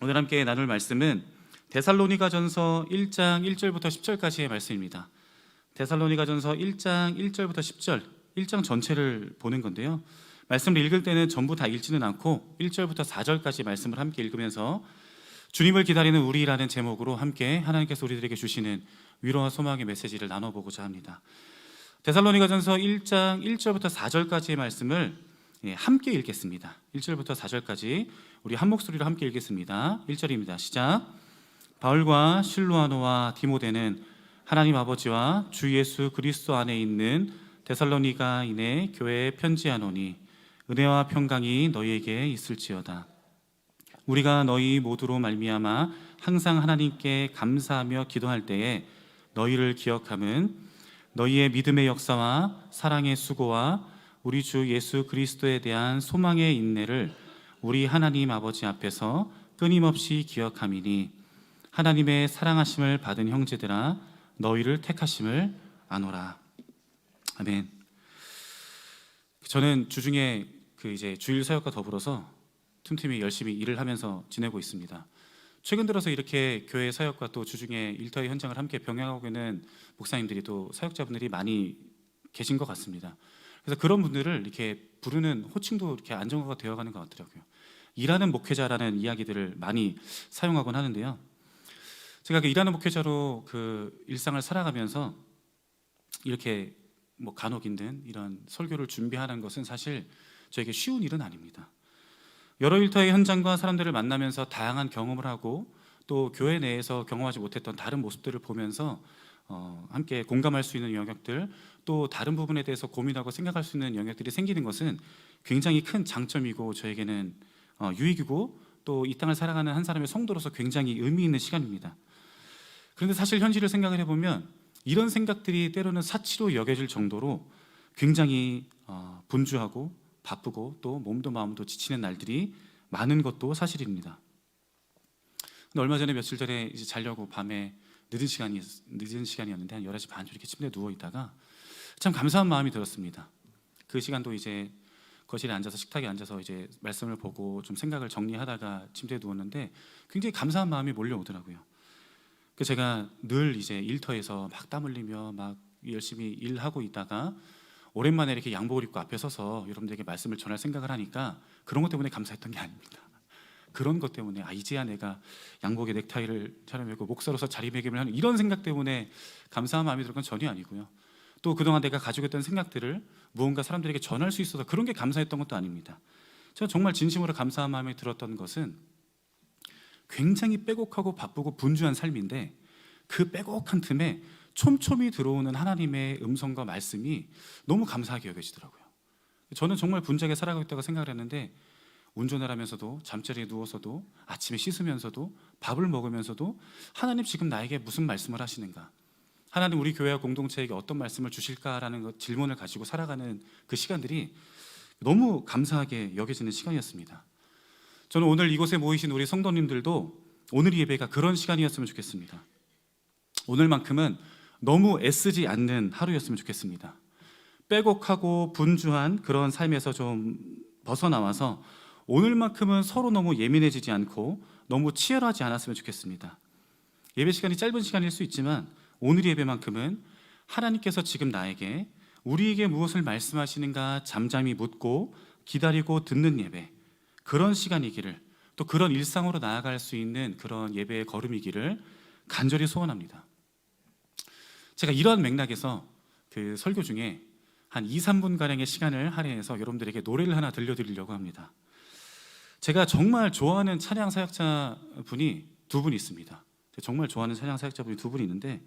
오늘 함께 나눌 말씀은 데살로니가전서 1장 1절부터 10절까지의 말씀입니다. 데살로니가전서 1장 1절부터 10절, 1장 전체를 보는 건데요. 말씀을 읽을 때는 전부 다 읽지는 않고 1절부터 4절까지 말씀을 함께 읽으면서 주님을 기다리는 우리라는 제목으로 함께 하나님께서 우리들에게 주시는 위로와 소망의 메시지를 나눠보고자 합니다. 데살로니가전서 1장 1절부터 4절까지의 말씀을 함께 읽겠습니다. 1절부터 4절까지 우리 한 목소리로 함께 읽겠습니다. 1절입니다. 시작. 바울과 실루아노와 디모데는 하나님 아버지와 주 예수 그리스도 안에 있는 데살로니가인의 교회에 편지하노니 은혜와 평강이 너희에게 있을지어다. 우리가 너희 모두로 말미암아 항상 하나님께 감사하며 기도할 때에 너희를 기억함은 너희의 믿음의 역사와 사랑의 수고와 우리 주 예수 그리스도에 대한 소망의 인내를 우리 하나님 아버지 앞에서 끊임없이 기억함이니 하나님의 사랑하심을 받은 형제들아 너희를 택하심을 아노라. 아멘. 저는 주중에 이제 주일 사역과 더불어서 틈틈이 열심히 일을 하면서 지내고 있습니다. 최근 들어서 이렇게 교회 사역과 또 주중에 일터의 현장을 함께 병행하고 있는 목사님들이 또 사역자분들이 많이 계신 것 같습니다. 그래서 그런 분들을 이렇게 부르는 호칭도 이렇게 안정화가 되어가는 것 같더라고요. 일하는 목회자라는 이야기들을 많이 사용하곤 하는데요. 제가 일하는 목회자로 일상을 살아가면서 이렇게 간혹 힘든 이런 설교를 준비하는 것은 사실 저에게 쉬운 일은 아닙니다. 여러 일터의 현장과 사람들을 만나면서 다양한 경험을 하고 또 교회 내에서 경험하지 못했던 다른 모습들을 보면서 함께 공감할 수 있는 영역들, 또 다른 부분에 대해서 고민하고 생각할 수 있는 영역들이 생기는 것은 굉장히 큰 장점이고 저에게는 유익이고 또 이 땅을 살아가는 한 사람의 성도로서 굉장히 의미 있는 시간입니다. 그런데 사실 현실을 생각을 해보면 이런 생각들이 때로는 사치로 여겨질 정도로 굉장히 분주하고 바쁘고 또 몸도 마음도 지치는 날들이 많은 것도 사실입니다. 근데 얼마 전에 며칠 전에 이제 자려고 밤에 늦은 시간이었는데 한 11시 반쯤 이렇게 침대에 누워 있다가 참 감사한 마음이 들었습니다. 그 시간도 이제 거실에 앉아서 식탁에 앉아서 이제 말씀을 보고 좀 생각을 정리하다가 침대에 누웠는데 굉장히 감사한 마음이 몰려오더라고요. 제가 늘 이제 일터에서 막 땀 흘리며 막 열심히 일하고 있다가 오랜만에 이렇게 양복을 입고 앞에 서서 여러분들에게 말씀을 전할 생각을 하니까 그런 것 때문에 감사했던 게 아닙니다. 그런 것 때문에 이제야 내가 양복에 넥타이를 차려매고 목사로서 자리매김을 하는 이런 생각 때문에 감사한 마음이 들 건 전혀 아니고요. 또 그동안 내가 가지고 있던 생각들을 무언가 사람들에게 전할 수 있어서 그런 게 감사했던 것도 아닙니다. 저는 정말 진심으로 감사한 마음이 들었던 것은 굉장히 빼곡하고 바쁘고 분주한 삶인데 그 빼곡한 틈에 촘촘히 들어오는 하나님의 음성과 말씀이 너무 감사하게 여겨지더라고요. 저는 정말 분주하게 살아가고 있다고 생각을 했는데 운전을 하면서도 잠자리에 누워서도 아침에 씻으면서도 밥을 먹으면서도 하나님 지금 나에게 무슨 말씀을 하시는가, 하나님 우리 교회와 공동체에게 어떤 말씀을 주실까라는 질문을 가지고 살아가는 그 시간들이 너무 감사하게 여겨지는 시간이었습니다. 저는 오늘 이곳에 모이신 우리 성도님들도 오늘 예배가 그런 시간이었으면 좋겠습니다. 오늘만큼은 너무 애쓰지 않는 하루였으면 좋겠습니다. 빼곡하고 분주한 그런 삶에서 좀 벗어나와서 오늘만큼은 서로 너무 예민해지지 않고 너무 치열하지 않았으면 좋겠습니다. 예배 시간이 짧은 시간일 수 있지만 오늘 예배만큼은 하나님께서 지금 나에게 우리에게 무엇을 말씀하시는가 잠잠히 묻고 기다리고 듣는 예배, 그런 시간이기를, 또 그런 일상으로 나아갈 수 있는 그런 예배의 걸음이기를 간절히 소원합니다. 제가 이러한 맥락에서 설교 중에 한 2-3분가량의 시간을 할애해서 여러분들에게 노래를 하나 들려드리려고 합니다. 제가 정말 좋아하는 찬양 사역자분이 두 분 있습니다. 정말 좋아하는 찬양 사역자분이 두 분이 있는데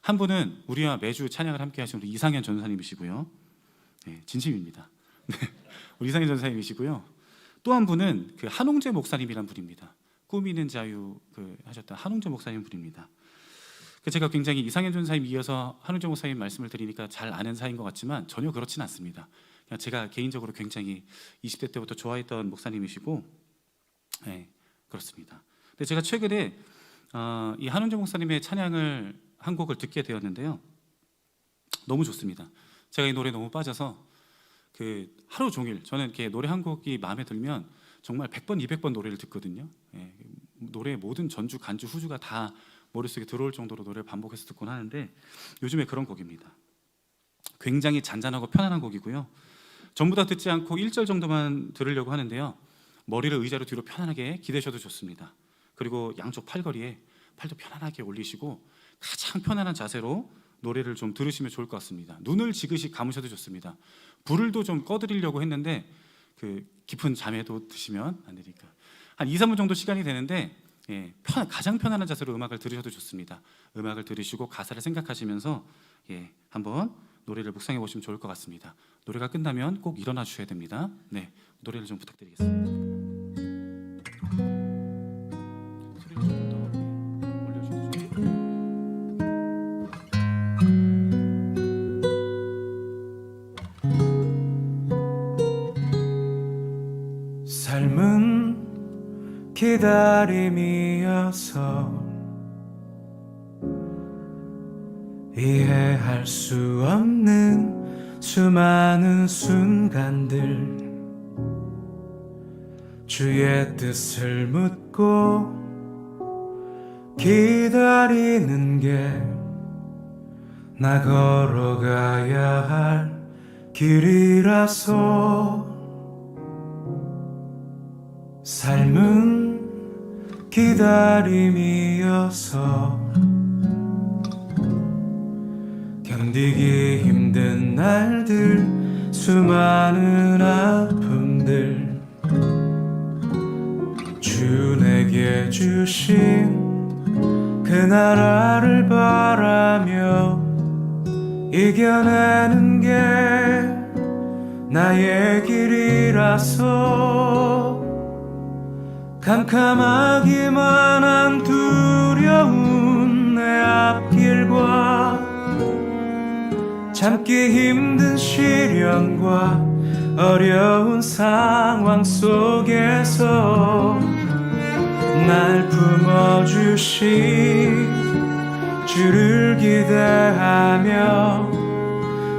한 분은 우리와 매주 찬양을 함께 하시는 우리 이상현 전사님이시고요. 네, 진심입니다. 네, 우리 이상현 전사님이시고요. 또 한 분은 한홍재 목사님이란 분입니다. 꿈이 있는 자유 하셨던 한홍재 목사님 분입니다. 제가 굉장히 이상현 전사님 이어서 한홍재 목사님 말씀을 드리니까 잘 아는 사이인 것 같지만 전혀 그렇진 않습니다. 그냥 제가 개인적으로 굉장히 20대 때부터 좋아했던 목사님이시고, 네, 그렇습니다. 근데 제가 최근에 이 한홍재 목사님의 찬양을 한 곡을 듣게 되었는데요. 너무 좋습니다. 제가 이 노래에 너무 빠져서 하루 종일 저는 이렇게 노래 한 곡이 마음에 들면 정말 100번, 200번 노래를 듣거든요. 노래의 모든 전주, 간주, 후주가 다 머릿속에 들어올 정도로 노래를 반복해서 듣곤 하는데 요즘에 그런 곡입니다. 굉장히 잔잔하고 편안한 곡이고요. 전부 다 듣지 않고 1절 정도만 들으려고 하는데요. 머리를 의자로 뒤로 편안하게 기대셔도 좋습니다. 그리고 양쪽 팔걸이에 팔도 편안하게 올리시고 가장 편안한 자세로 노래를 좀 들으시면 좋을 것 같습니다. 눈을 지그시 감으셔도 좋습니다. 불을 좀 꺼드리려고 했는데 그 깊은 잠에도 드시면 안 되니까 한 2, 3분 정도 시간이 되는데 가장 편안한 자세로 음악을 들으셔도 좋습니다. 음악을 들으시고 가사를 생각하시면서 한번 노래를 묵상해 보시면 좋을 것 같습니다. 노래가 끝나면 꼭 일어나 주셔야 됩니다. 네, 노래를 좀 부탁드리겠습니다. 소리를 좀 더 올려주셔도 좋고요. 삶은 기다림이어서 이해할 수 없는 수많은 순간들 주의 뜻을 묻고 기다리는 게 나 걸어가야 할 길이라서 삶은 기다림이어서 견디기 힘든 날들 수많은 아픔들 주 내게 주신 그 나라를 바라며 이겨내는 게 나의 길이라서 캄캄하기만 한 두려운 내 앞길과 참기 힘든 시련과 어려운 상황 속에서 날 품어주신 주를 기대하며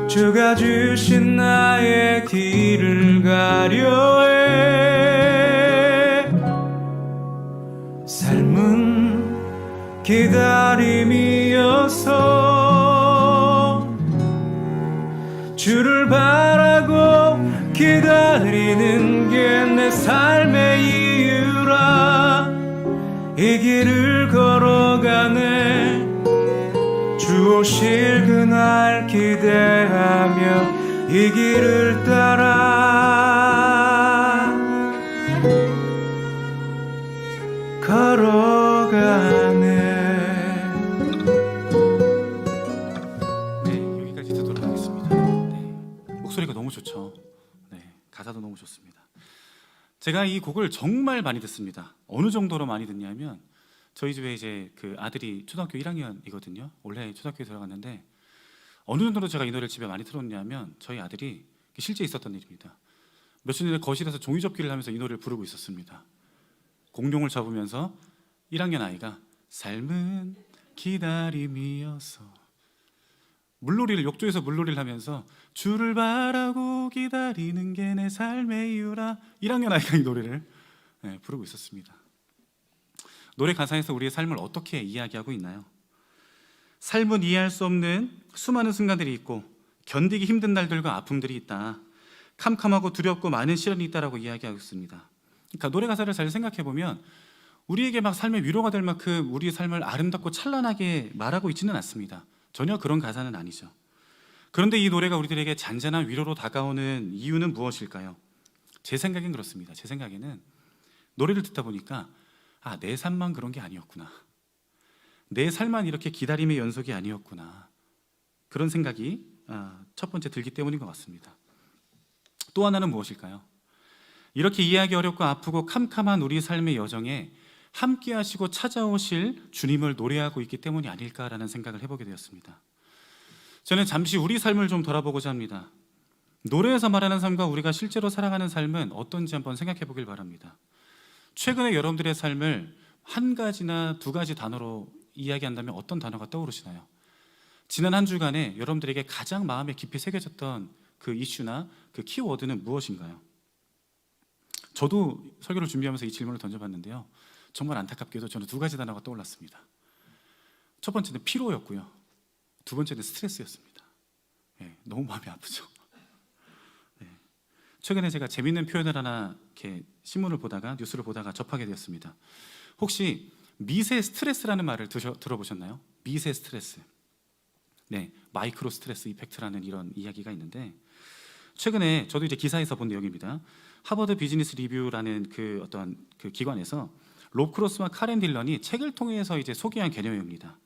주가 주신 나의 길을 가려해 삶은 기다림이어서 주를 바라고 기다리는 게 내 삶의 이유라 이 길을 걸어가네 주 오실 그날 기대하며 이 길을 따라 걸어가네. 네, 여기까지 듣도록 하겠습니다. 네, 목소리가 너무 좋죠. 네, 가사도 너무 좋습니다. 제가 이 곡을 정말 많이 듣습니다. 어느 정도로 많이 듣냐면 저희 집에 이제 그 아들이 초등학교 1학년이거든요. 올해 초등학교에 들어갔는데 어느 정도로 제가 이 노래를 집에 많이 틀었냐면 저희 아들이 실제 있었던 일입니다. 며칠 전에 거실에서 종이접기를 하면서 이 노래를 부르고 있었습니다. 공룡을 잡으면서 1학년 아이가 삶은 기다림이어서 물놀이를 욕조에서 물놀이를 하면서 주를 바라고 기다리는 게 내 삶의 이유라 1학년 아이가 이 노래를 부르고 있었습니다. 노래 가사에서 우리의 삶을 어떻게 이야기하고 있나요? 삶은 이해할 수 없는 수많은 순간들이 있고 견디기 힘든 날들과 아픔들이 있다. 캄캄하고 두렵고 많은 시련이 있다라고 이야기하고 있습니다. 그러니까 노래 가사를 잘 생각해 보면 우리에게 막 삶의 위로가 될 만큼 우리의 삶을 아름답고 찬란하게 말하고 있지는 않습니다. 전혀 그런 가사는 아니죠. 그런데 이 노래가 우리들에게 잔잔한 위로로 다가오는 이유는 무엇일까요? 제 생각엔 그렇습니다. 제 생각에는 노래를 듣다 보니까 내 삶만 그런 게 아니었구나. 내 삶만 이렇게 기다림의 연속이 아니었구나. 그런 생각이 첫 번째 들기 때문인 것 같습니다. 또 하나는 무엇일까요? 이렇게 이해하기 어렵고 아프고 캄캄한 우리 삶의 여정에 함께 하시고 찾아오실 주님을 노래하고 있기 때문이 아닐까라는 생각을 해보게 되었습니다. 저는 잠시 우리 삶을 좀 돌아보고자 합니다. 노래에서 말하는 삶과 우리가 실제로 살아가는 삶은 어떤지 한번 생각해 보길 바랍니다. 최근에 여러분들의 삶을 한 가지나 두 가지 단어로 이야기한다면 어떤 단어가 떠오르시나요? 지난 한 주간에 여러분들에게 가장 마음에 깊이 새겨졌던 그 이슈나 그 키워드는 무엇인가요? 저도 설교를 준비하면서 이 질문을 던져봤는데요. 정말 안타깝게도 저는 두 가지 단어가 떠올랐습니다. 첫 번째는 피로였고요. 두 번째는 스트레스였습니다. 너무 마음이 아프죠. 최근에 제가 재밌는 표현을 하나 이렇게 신문을 보다가 뉴스를 보다가 접하게 되었습니다. 혹시 미세 스트레스라는 말을 들어보셨나요? 미세 스트레스. 마이크로 스트레스 이펙트라는 이런 이야기가 있는데, 최근에 저도 이제 기사에서 본 내용입니다. 하버드 비즈니스 리뷰라는 그 기관에서 롭 크로스와 카렌 딜런이 책을 통해서 이제 소개한 개념입니다.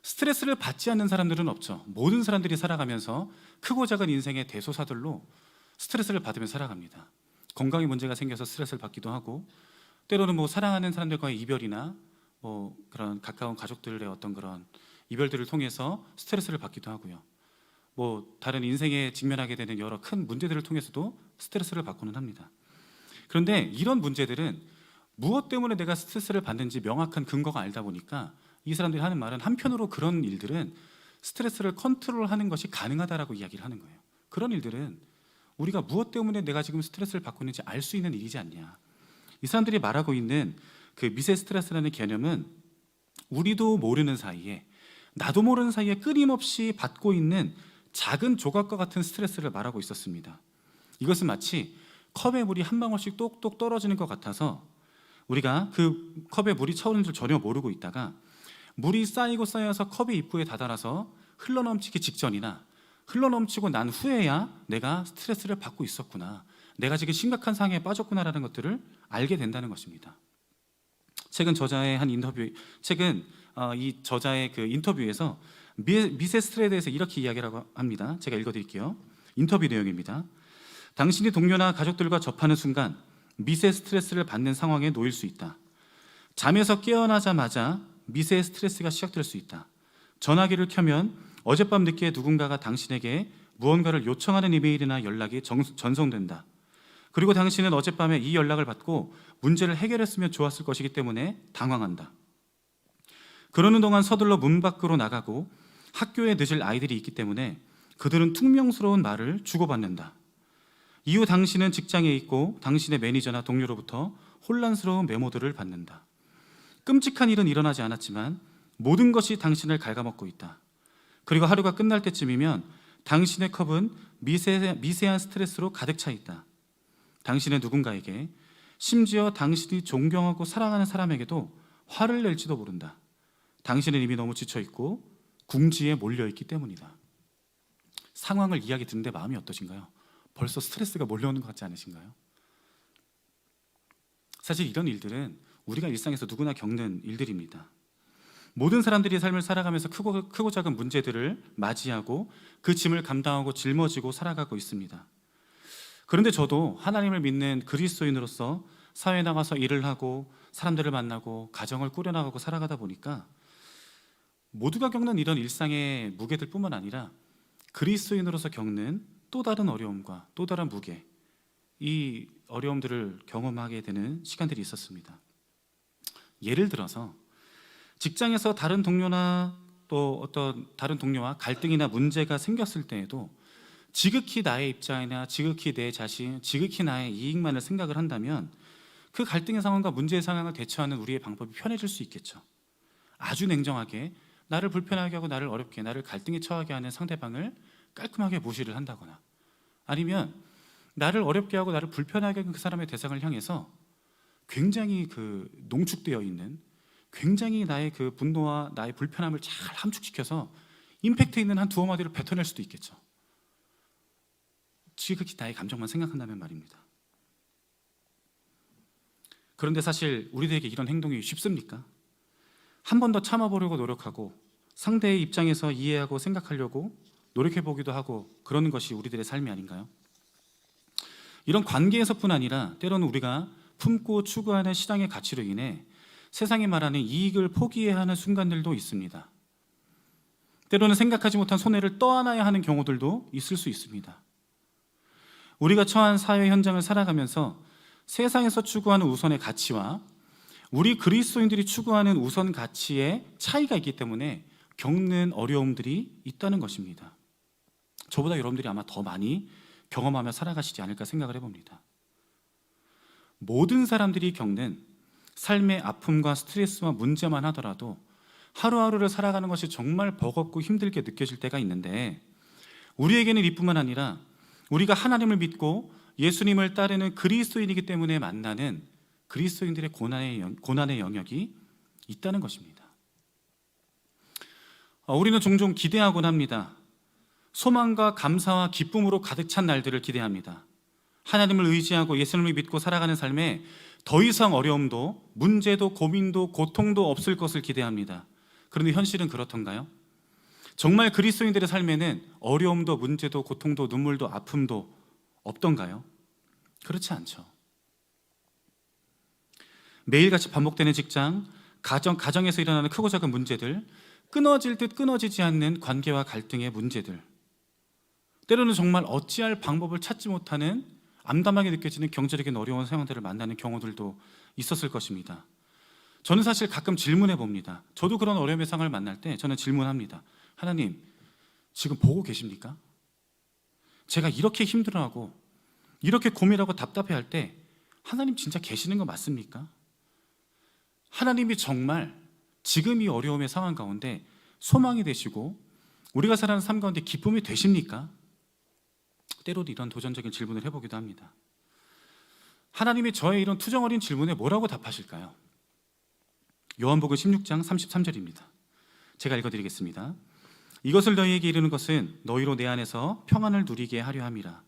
스트레스를 받지 않는 사람들은 없죠. 모든 사람들이 살아가면서 크고 작은 인생의 대소사들로 스트레스를 받으며 살아갑니다. 건강에 문제가 생겨서 스트레스를 받기도 하고, 때로는 뭐 사랑하는 사람들과의 이별이나 뭐 그런 가까운 가족들의 어떤 그런 이별들을 통해서 스트레스를 받기도 하고요. 뭐 다른 인생에 직면하게 되는 여러 큰 문제들을 통해서도 스트레스를 받고는 합니다. 그런데 이런 문제들은 무엇 때문에 내가 스트레스를 받는지 명확한 근거가 알다 보니까 이 사람들이 하는 말은, 한편으로 그런 일들은 스트레스를 컨트롤하는 것이 가능하다라고 이야기를 하는 거예요. 그런 일들은 우리가 무엇 때문에 내가 지금 스트레스를 받고 있는지 알 수 있는 일이지 않냐. 이 사람들이 말하고 있는 그 미세 스트레스라는 개념은 우리도 모르는 사이에, 나도 모르는 사이에 끊임없이 받고 있는 작은 조각과 같은 스트레스를 말하고 있었습니다. 이것은 마치 컵에 물이 한 방울씩 똑똑 떨어지는 것 같아서 우리가 그 컵에 물이 차오르는 줄 전혀 모르고 있다가 물이 쌓이고 쌓여서 컵의 입구에 다다라서 흘러넘치기 직전이나 흘러넘치고 난 후에야 내가 스트레스를 받고 있었구나, 내가 지금 심각한 상황에 빠졌구나라는 것들을 알게 된다는 것입니다. 최근 이 저자의 그 인터뷰에서 미세 스트레스에 대해서 이렇게 이야기라고 합니다. 제가 읽어드릴게요. 인터뷰 내용입니다. 당신이 동료나 가족들과 접하는 순간 미세 스트레스를 받는 상황에 놓일 수 있다. 잠에서 깨어나자마자 미세 스트레스가 시작될 수 있다. 전화기를 켜면 어젯밤 늦게 누군가가 당신에게 무언가를 요청하는 이메일이나 연락이 전송된다. 그리고 당신은 어젯밤에 이 연락을 받고 문제를 해결했으면 좋았을 것이기 때문에 당황한다. 그러는 동안 서둘러 문 밖으로 나가고 학교에 늦을 아이들이 있기 때문에 그들은 퉁명스러운 말을 주고받는다. 이후 당신은 직장에 있고 당신의 매니저나 동료로부터 혼란스러운 메모들을 받는다. 끔찍한 일은 일어나지 않았지만 모든 것이 당신을 갉아먹고 있다. 그리고 하루가 끝날 때쯤이면 당신의 컵은 미세한 스트레스로 가득 차 있다. 당신은 누군가에게, 심지어 당신이 존경하고 사랑하는 사람에게도 화를 낼지도 모른다. 당신은 이미 너무 지쳐있고 궁지에 몰려있기 때문이다. 상황을 이야기 듣는데 마음이 어떠신가요? 벌써 스트레스가 몰려오는 것 같지 않으신가요? 사실 이런 일들은 우리가 일상에서 누구나 겪는 일들입니다. 모든 사람들이 삶을 살아가면서 크고 작은 문제들을 맞이하고 그 짐을 감당하고 짊어지고 살아가고 있습니다. 그런데 저도 하나님을 믿는 그리스도인으로서 사회에 나가서 일을 하고 사람들을 만나고 가정을 꾸려나가고 살아가다 보니까 모두가 겪는 이런 일상의 무게들 뿐만 아니라 그리스도인으로서 겪는 또 다른 어려움과 또 다른 무게, 이 어려움들을 경험하게 되는 시간들이 있었습니다. 예를 들어서 직장에서 다른 동료나 또 어떤 다른 동료와 갈등이나 문제가 생겼을 때에도 지극히 나의 입장이나 지극히 내 자신, 지극히 나의 이익만을 생각을 한다면 그 갈등의 상황과 문제의 상황을 대처하는 우리의 방법이 편해질 수 있겠죠. 아주 냉정하게 나를 불편하게 하고 나를 어렵게, 나를 갈등에 처하게 하는 상대방을 깔끔하게 무시를 한다거나, 아니면 나를 어렵게 하고 나를 불편하게 하는 그 사람의 대상을 향해서 굉장히 그 농축되어 있는, 굉장히 나의 그 분노와 나의 불편함을 잘 함축시켜서 임팩트 있는 한 두어 마디를 뱉어낼 수도 있겠죠. 지극히 나의 감정만 생각한다면 말입니다. 그런데 사실 우리들에게 이런 행동이 쉽습니까? 한 번 더 참아보려고 노력하고 상대의 입장에서 이해하고 생각하려고 노력해보기도 하고 그러는 것이 우리들의 삶이 아닌가요? 이런 관계에서뿐 아니라 때로는 우리가 품고 추구하는 신앙의 가치로 인해 세상이 말하는 이익을 포기해야 하는 순간들도 있습니다. 때로는 생각하지 못한 손해를 떠안아야 하는 경우들도 있을 수 있습니다. 우리가 처한 사회 현장을 살아가면서 세상에서 추구하는 우선의 가치와 우리 그리스도인들이 추구하는 우선 가치의 차이가 있기 때문에 겪는 어려움들이 있다는 것입니다. 저보다 여러분들이 아마 더 많이 경험하며 살아가시지 않을까 생각을 해봅니다. 모든 사람들이 겪는 삶의 아픔과 스트레스와 문제만 하더라도 하루하루를 살아가는 것이 정말 버겁고 힘들게 느껴질 때가 있는데, 우리에게는 이뿐만 아니라 우리가 하나님을 믿고 예수님을 따르는 그리스도인이기 때문에 만나는 그리스도인들의 고난의 영역이 있다는 것입니다. 우리는 종종 기대하곤 합니다. 소망과 감사와 기쁨으로 가득 찬 날들을 기대합니다. 하나님을 의지하고 예수님을 믿고 살아가는 삶에 더 이상 어려움도 문제도 고민도 고통도 없을 것을 기대합니다. 그런데 현실은 그렇던가요? 정말 그리스도인들의 삶에는 어려움도 문제도 고통도 눈물도 아픔도 없던가요? 그렇지 않죠. 매일같이 반복되는 직장, 가정에서 일어나는 크고 작은 문제들, 끊어질 듯 끊어지지 않는 관계와 갈등의 문제들, 때로는 정말 어찌할 방법을 찾지 못하는 암담하게 느껴지는 경제적인 어려운 상황들을 만나는 경우들도 있었을 것입니다. 저는 사실 가끔 질문해 봅니다. 저도 그런 어려움의 상황을 만날 때 저는 질문합니다. 하나님, 지금 보고 계십니까? 제가 이렇게 힘들어하고 이렇게 고민하고 답답해할 때 하나님 진짜 계시는 거 맞습니까? 하나님이 정말 지금 이 어려움의 상황 가운데 소망이 되시고 우리가 살아가는 삶 가운데 기쁨이 되십니까? 때로도 이런 도전적인 질문을 해보기도 합니다. 하나님이 저의 이런 투정 어린 질문에 뭐라고 답하실까요? 요한복음 16장 33절입니다. 제가 읽어드리겠습니다. 이것을 너희에게 이르는 것은 너희로 내 안에서 평안을 누리게 하려 함이라.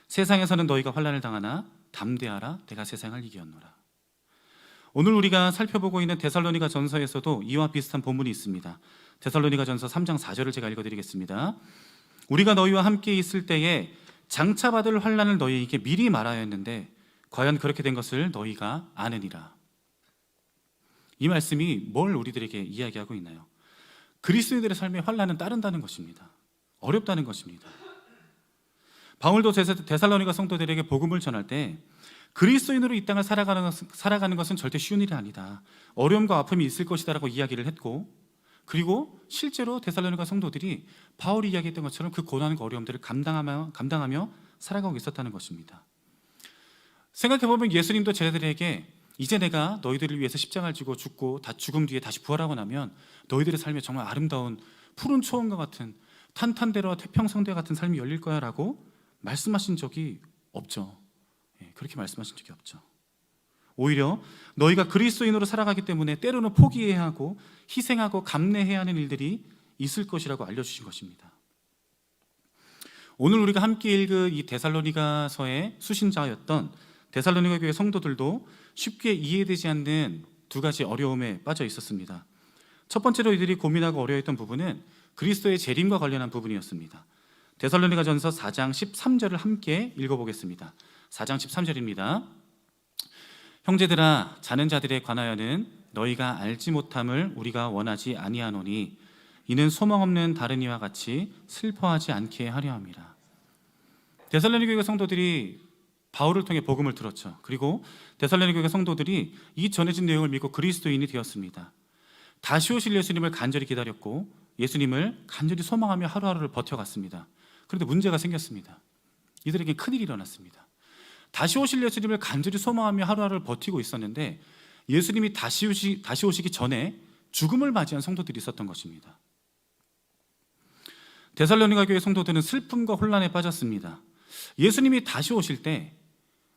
세상에서는 너희가 환난을 당하나 담대하라, 내가 세상을 이겼노라. 오늘 우리가 살펴보고 있는 데살로니가 전서에서도 이와 비슷한 본문이 있습니다. 데살로니가 전서 3장 4절을 제가 읽어드리겠습니다. 우리가 너희와 함께 있을 때에 장차 받을 환난을 너희에게 미리 말하였는데 과연 그렇게 된 것을 너희가 아느니라. 이 말씀이 뭘 우리들에게 이야기하고 있나요? 그리스도인들의 삶에 환난은 따른다는 것입니다. 어렵다는 것입니다. 바울도 데살로니가 성도들에게 복음을 전할 때 그리스도인으로 이 땅을 살아가는 것은 절대 쉬운 일이 아니다, 어려움과 아픔이 있을 것이다라고 이야기를 했고, 그리고 실제로 데살로니가 성도들이 바울이 이야기했던 것처럼 그 고난과 어려움들을 감당하며 살아가고 있었다는 것입니다. 생각해보면 예수님도 제자들에게 이제 내가 너희들을 위해서 십자가를 지고 죽고 다 죽음 뒤에 다시 부활하고 나면 너희들의 삶에 정말 아름다운 푸른 초원과 같은 탄탄대로와 태평성대 같은 삶이 열릴 거야 라고 말씀하신 적이 없죠. 그렇게 말씀하신 적이 없죠. 오히려 너희가 그리스도인으로 살아가기 때문에 때로는 포기해야 하고 희생하고 감내해야 하는 일들이 있을 것이라고 알려주신 것입니다. 오늘 우리가 함께 읽은 이 데살로니가서의 수신자였던 데살로니가 교회 성도들도 쉽게 이해되지 않는 두 가지 어려움에 빠져 있었습니다. 첫 번째로 이들이 고민하고 어려워했던 부분은 그리스도의 재림과 관련한 부분이었습니다. 데살로니가전서 4장 13절을 함께 읽어보겠습니다. 4장 13절입니다. 형제들아, 자는 자들에 관하여는 너희가 알지 못함을 우리가 원하지 아니하노니 이는 소망 없는 다른 이와 같이 슬퍼하지 않게 하려 함이라. 데살로니가 교회 성도들이 바울을 통해 복음을 들었죠. 그리고 데살로니가 교회 성도들이 이 전해진 내용을 믿고 그리스도인이 되었습니다. 다시 오실 예수님을 간절히 기다렸고 예수님을 간절히 소망하며 하루하루를 버텨갔습니다. 그런데 문제가 생겼습니다. 이들에게 큰일이 일어났습니다. 다시 오실 예수님을 간절히 소망하며 하루하루를 버티고 있었는데 예수님이 다시 오시기 전에 죽음을 맞이한 성도들이 있었던 것입니다. 데살로니가 교회 성도들은 슬픔과 혼란에 빠졌습니다. 예수님이 다시 오실 때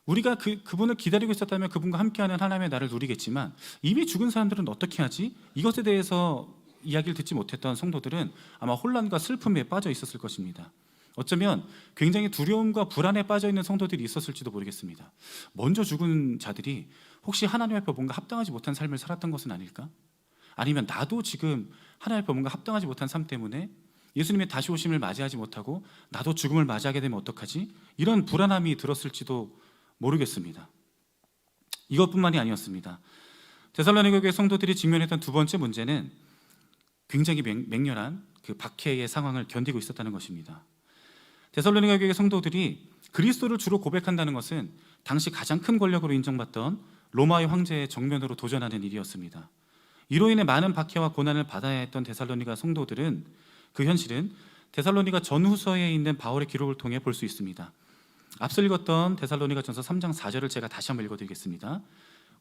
우리가 그분을 기다리고 있었다면 그분과 함께하는 하나님의 날을 누리겠지만 이미 죽은 사람들은 어떻게 하지? 이것에 대해서 이야기를 듣지 못했던 성도들은 아마 혼란과 슬픔에 빠져 있었을 것입니다. 어쩌면 굉장히 두려움과 불안에 빠져 있는 성도들이 있었을지도 모르겠습니다. 먼저 죽은 자들이 혹시 하나님 앞에 뭔가 합당하지 못한 삶을 살았던 것은 아닐까? 아니면 나도 지금 하나님 앞에 뭔가 합당하지 못한 삶 때문에 예수님의 다시 오심을 맞이하지 못하고 나도 죽음을 맞이하게 되면 어떡하지? 이런 불안함이 들었을지도 모르겠습니다. 이것뿐만이 아니었습니다. 데살로니가 교회 성도들이 직면했던 두 번째 문제는 굉장히 맹렬한 그 박해의 상황을 견디고 있었다는 것입니다. 데살로니가 교회 성도들이 그리스도를 주로 고백한다는 것은 당시 가장 큰 권력으로 인정받던 로마의 황제의 정면으로 도전하는 일이었습니다. 이로 인해 많은 박해와 고난을 받아야 했던 데살로니가 성도들은 그 현실은 데살로니가 전후서에 있는 바울의 기록을 통해 볼 수 있습니다. 앞서 읽었던 데살로니가 전서 3장 4절을 제가 다시 한번 읽어드리겠습니다.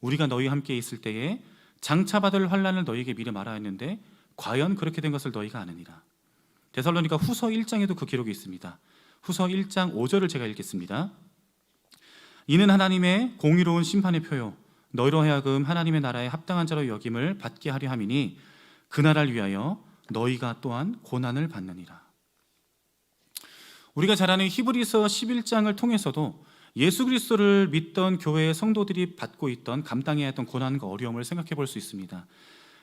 우리가 너희와 함께 있을 때에 장차 받을 환난을 너희에게 미리 말하였는데 과연 그렇게 된 것을 너희가 아느니라. 데살로니가 후서 1장에도 그 기록이 있습니다. 후서 1장 5절을 제가 읽겠습니다. 이는 하나님의 공의로운 심판의 표요 너희로 하여금 하나님의 나라에 합당한 자로 여김을 받게 하려 함이니 그 나라를 위하여 너희가 또한 고난을 받느니라. 우리가 잘 아는 히브리서 11장을 통해서도 예수 그리스도를 믿던 교회의 성도들이 받고 있던 감당해야 했던 고난과 어려움을 생각해 볼 수 있습니다.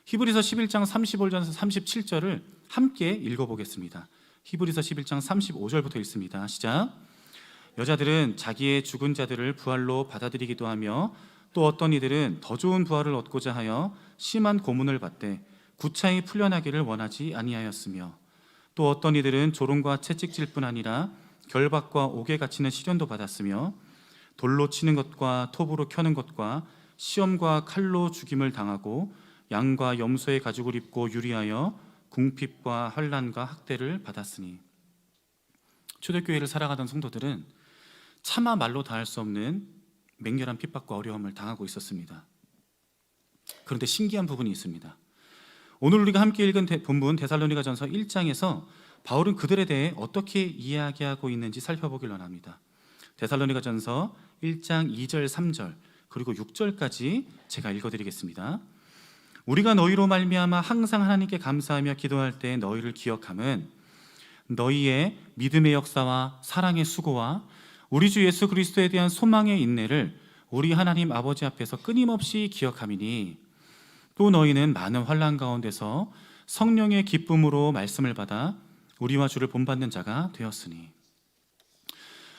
히브리서 11장 35절에서 37절을 함께 읽어보겠습니다. 히브리서 11장 35절부터 읽습니다. 시작. 여자들은 자기의 죽은 자들을 부활로 받아들이기도 하며 또 어떤 이들은 더 좋은 부활을 얻고자 하여 심한 고문을 받되 구차히 풀려나기를 원하지 아니하였으며 또 어떤 이들은 조롱과 채찍질뿐 아니라 결박과 옥에 갇히는 시련도 받았으며 돌로 치는 것과 톱으로 켜는 것과 시험과 칼로 죽임을 당하고 양과 염소의 가죽을 입고 유리하여 궁핍과 환난과 학대를 받았으니. 초대교회를 살아가던 성도들은 차마 말로 다할 수 없는 맹렬한 핍박과 어려움을 당하고 있었습니다. 그런데 신기한 부분이 있습니다. 오늘 우리가 함께 읽은 본문 데살로니가전서 1장에서 바울은 그들에 대해 어떻게 이야기하고 있는지 살펴보길 원합니다. 데살로니가전서 1장 2절 3절 그리고 6절까지 제가 읽어드리겠습니다. 우리가 너희로 말미암아 항상 하나님께 감사하며 기도할 때 너희를 기억함은 너희의 믿음의 역사와 사랑의 수고와 우리 주 예수 그리스도에 대한 소망의 인내를 우리 하나님 아버지 앞에서 끊임없이 기억함이니 또 너희는 많은 환난 가운데서 성령의 기쁨으로 말씀을 받아 우리와 주를 본받는 자가 되었으니.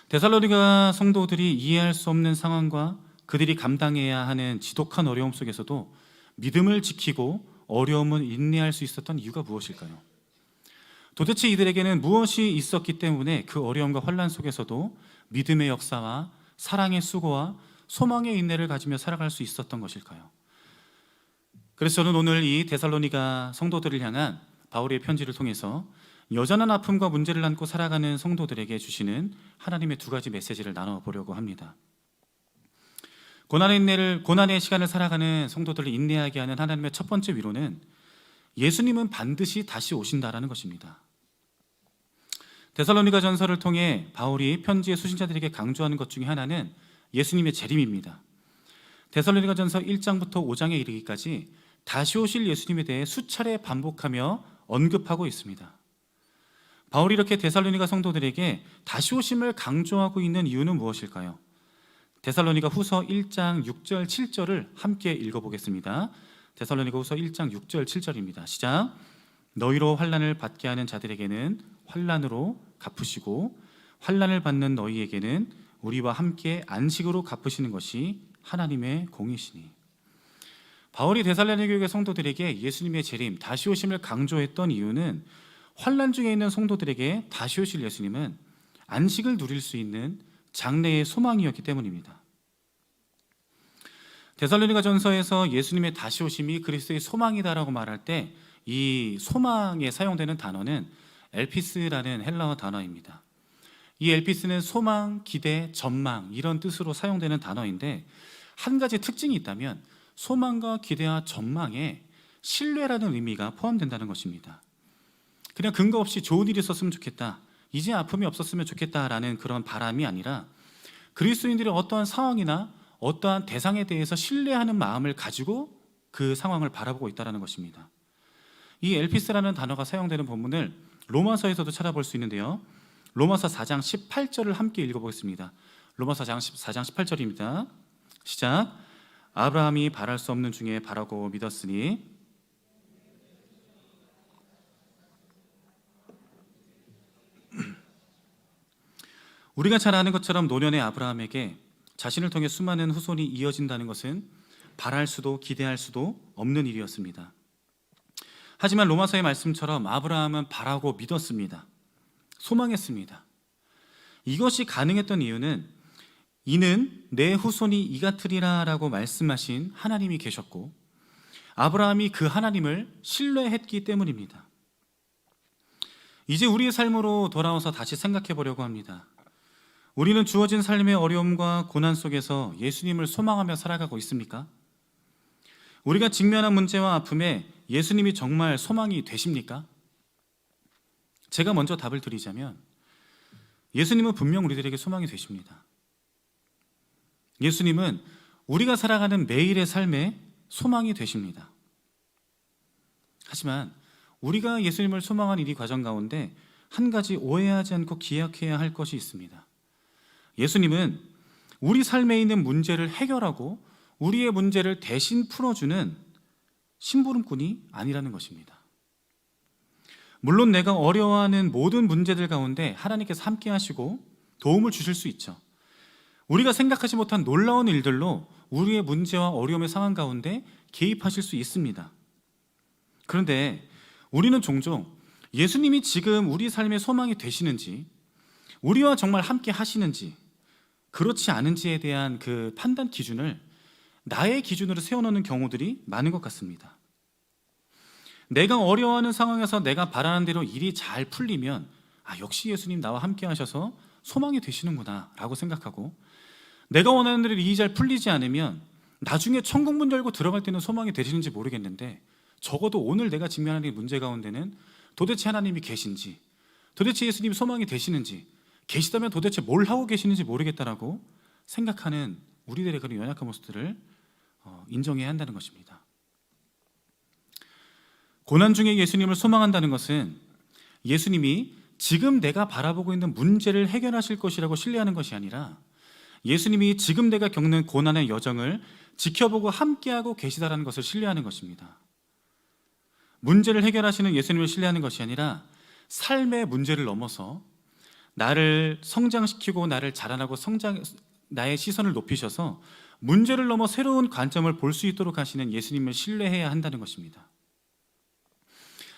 데살로니가 성도들이 이해할 수 없는 상황과 그들이 감당해야 하는 지독한 어려움 속에서도 믿음을 지키고 어려움을 인내할 수 있었던 이유가 무엇일까요? 도대체 이들에게는 무엇이 있었기 때문에 그 어려움과 환난 속에서도 믿음의 역사와 사랑의 수고와 소망의 인내를 가지며 살아갈 수 있었던 것일까요? 그래서 저는 오늘 이 데살로니가 성도들을 향한 바울의 편지를 통해서 여전한 아픔과 문제를 안고 살아가는 성도들에게 주시는 하나님의 두 가지 메시지를 나눠보려고 합니다. 고난의 시간을 살아가는 성도들을 인내하게 하는 하나님의 첫 번째 위로는 예수님은 반드시 다시 오신다라는 것입니다. 데살로니가 전서를 통해 바울이 편지의 수신자들에게 강조하는 것 중에 하나는 예수님의 재림입니다. 데살로니가 전서 1장부터 5장에 이르기까지 다시 오실 예수님에 대해 수차례 반복하며 언급하고 있습니다. 바울이 이렇게 데살로니가 성도들에게 다시 오심을 강조하고 있는 이유는 무엇일까요? 데살로니가 후서 1장 6절 7절을 함께 읽어보겠습니다. 데살로니가 후서 1장 6절 7절입니다. 시작. 너희로 환난을 받게 하는 자들에게는 환난으로 갚으시고 환난을 받는 너희에게는 우리와 함께 안식으로 갚으시는 것이 하나님의 공이시니. 바울이 데살로니가 교회 성도들에게 예수님의 재림, 다시 오심을 강조했던 이유는 환난 중에 있는 성도들에게 다시 오실 예수님은 안식을 누릴 수 있는 장래의 소망이었기 때문입니다. 데살로니가 전서에서 예수님의 다시 오심이 그리스도의 소망이다라고 말할 때 이 소망에 사용되는 단어는 엘피스라는 헬라어 단어입니다. 이 엘피스는 소망, 기대, 전망 이런 뜻으로 사용되는 단어인데 한 가지 특징이 있다면 소망과 기대와 전망에 신뢰라는 의미가 포함된다는 것입니다. 그냥 근거 없이 좋은 일이 있었으면 좋겠다, 이제 아픔이 없었으면 좋겠다라는 그런 바람이 아니라 그리스도인들이 어떠한 상황이나 어떠한 대상에 대해서 신뢰하는 마음을 가지고 그 상황을 바라보고 있다는 것입니다. 이 엘피스라는 단어가 사용되는 본문을 로마서에서도 찾아볼 수 있는데요. 로마서 4장 18절을 함께 읽어보겠습니다. 로마서 4장 18절입니다. 시작. 아브라함이 바랄 수 없는 중에 바라고 믿었으니 우리가 잘 아는 것처럼 노년의 아브라함에게 자신을 통해 수많은 후손이 이어진다는 것은 바랄 수도 기대할 수도 없는 일이었습니다. 하지만 로마서의 말씀처럼 아브라함은 바라고 믿었습니다. 소망했습니다. 이것이 가능했던 이유는 이는 내 후손이 이같으리라 라고 말씀하신 하나님이 계셨고 아브라함이 그 하나님을 신뢰했기 때문입니다. 이제 우리의 삶으로 돌아와서 다시 생각해 보려고 합니다. 우리는 주어진 삶의 어려움과 고난 속에서 예수님을 소망하며 살아가고 있습니까? 우리가 직면한 문제와 아픔에 예수님이 정말 소망이 되십니까? 제가 먼저 답을 드리자면 예수님은 분명 우리들에게 소망이 되십니다. 예수님은 우리가 살아가는 매일의 삶에 소망이 되십니다. 하지만 우리가 예수님을 소망한 이 과정 가운데 한 가지 오해하지 않고 기억해야 할 것이 있습니다. 예수님은 우리 삶에 있는 문제를 해결하고 우리의 문제를 대신 풀어주는 심부름꾼이 아니라는 것입니다. 물론 내가 어려워하는 모든 문제들 가운데 하나님께서 함께 하시고 도움을 주실 수 있죠. 우리가 생각하지 못한 놀라운 일들로 우리의 문제와 어려움의 상황 가운데 개입하실 수 있습니다. 그런데 우리는 종종 예수님이 지금 우리 삶의 소망이 되시는지, 우리와 정말 함께 하시는지, 그렇지 않은지에 대한 그 판단 기준을 나의 기준으로 세워놓는 경우들이 많은 것 같습니다. 내가 어려워하는 상황에서 내가 바라는 대로 일이 잘 풀리면 역시 예수님 나와 함께 하셔서 소망이 되시는구나 라고 생각하고, 내가 원하는 대로 일이 잘 풀리지 않으면 나중에 천국문 열고 들어갈 때는 소망이 되시는지 모르겠는데 적어도 오늘 내가 직면하는 문제 가운데는 도대체 하나님이 계신지, 도대체 예수님이 소망이 되시는지, 계시다면 도대체 뭘 하고 계시는지 모르겠다라고 생각하는 우리들의 그런 연약한 모습들을 인정해야 한다는 것입니다. 고난 중에 예수님을 소망한다는 것은 예수님이 지금 내가 바라보고 있는 문제를 해결하실 것이라고 신뢰하는 것이 아니라 예수님이 지금 내가 겪는 고난의 여정을 지켜보고 함께하고 계시다라는 것을 신뢰하는 것입니다. 문제를 해결하시는 예수님을 신뢰하는 것이 아니라 삶의 문제를 넘어서 나를 성장시키고 나를 자라나고 나의 시선을 높이셔서 문제를 넘어 새로운 관점을 볼 수 있도록 하시는 예수님을 신뢰해야 한다는 것입니다.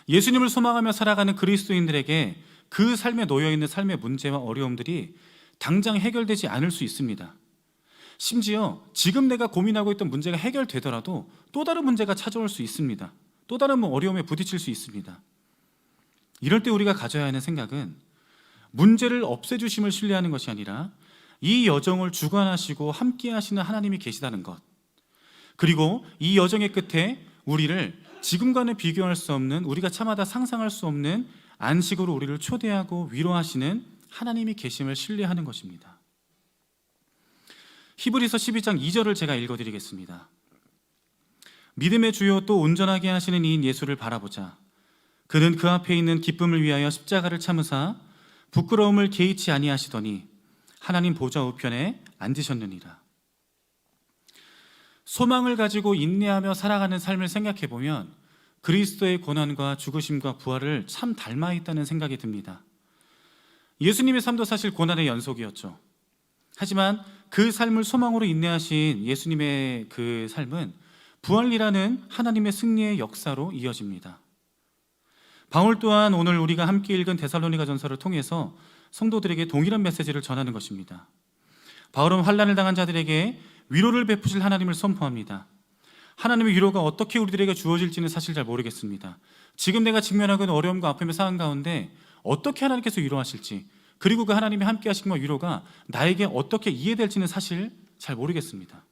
예수님을 소망하며 살아가는 그리스도인들에게 그 삶에 놓여있는 삶의 문제와 어려움들이 당장 해결되지 않을 수 있습니다. 심지어 지금 내가 고민하고 있던 문제가 해결되더라도 또 다른 문제가 찾아올 수 있습니다. 또 다른 어려움에 부딪힐 수 있습니다. 이럴 때 우리가 가져야 하는 생각은 문제를 없애주심을 신뢰하는 것이 아니라 이 여정을 주관하시고 함께 하시는 하나님이 계시다는 것, 그리고 이 여정의 끝에 우리를 지금과는 비교할 수 없는, 우리가 차마다 상상할 수 없는 안식으로 우리를 초대하고 위로하시는 하나님이 계심을 신뢰하는 것입니다. 히브리서 12장 2절을 제가 읽어드리겠습니다. 믿음의 주요 또 온전하게 하시는 이인 예수를 바라보자. 그는 그 앞에 있는 기쁨을 위하여 십자가를 참으사 부끄러움을 개의치 아니하시더니 하나님 보좌 우편에 앉으셨느니라. 소망을 가지고 인내하며 살아가는 삶을 생각해 보면 그리스도의 고난과 죽으심과 부활을 참 닮아 있다는 생각이 듭니다. 예수님의 삶도 사실 고난의 연속이었죠. 하지만 그 삶을 소망으로 인내하신 예수님의 그 삶은 부활이라는 하나님의 승리의 역사로 이어집니다. 바울 또한 오늘 우리가 함께 읽은 데살로니가 전서를 통해서 성도들에게 동일한 메시지를 전하는 것입니다. 바울은 환난을 당한 자들에게 위로를 베푸실 하나님을 선포합니다. 하나님의 위로가 어떻게 우리들에게 주어질지는 사실 잘 모르겠습니다. 지금 내가 직면하고 있는 어려움과 아픔의 상황 가운데 어떻게 하나님께서 위로하실지, 그리고 그 하나님의 함께 하심과 위로가 나에게 어떻게 이해될지는 사실 잘 모르겠습니다.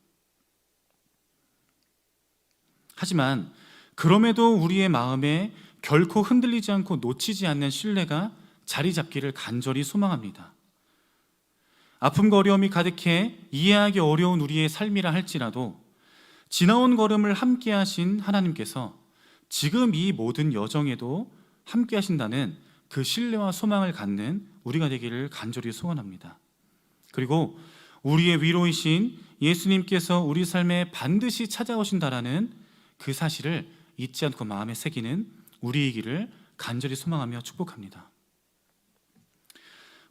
하지만 그럼에도 우리의 마음에 결코 흔들리지 않고 놓치지 않는 신뢰가 자리 잡기를 간절히 소망합니다. 아픔과 어려움이 가득해 이해하기 어려운 우리의 삶이라 할지라도 지나온 걸음을 함께 하신 하나님께서 지금 이 모든 여정에도 함께 하신다는 그 신뢰와 소망을 갖는 우리가 되기를 간절히 소원합니다. 그리고 우리의 위로이신 예수님께서 우리 삶에 반드시 찾아오신다라는 그 사실을 잊지 않고 마음에 새기는 우리이기를 간절히 소망하며 축복합니다.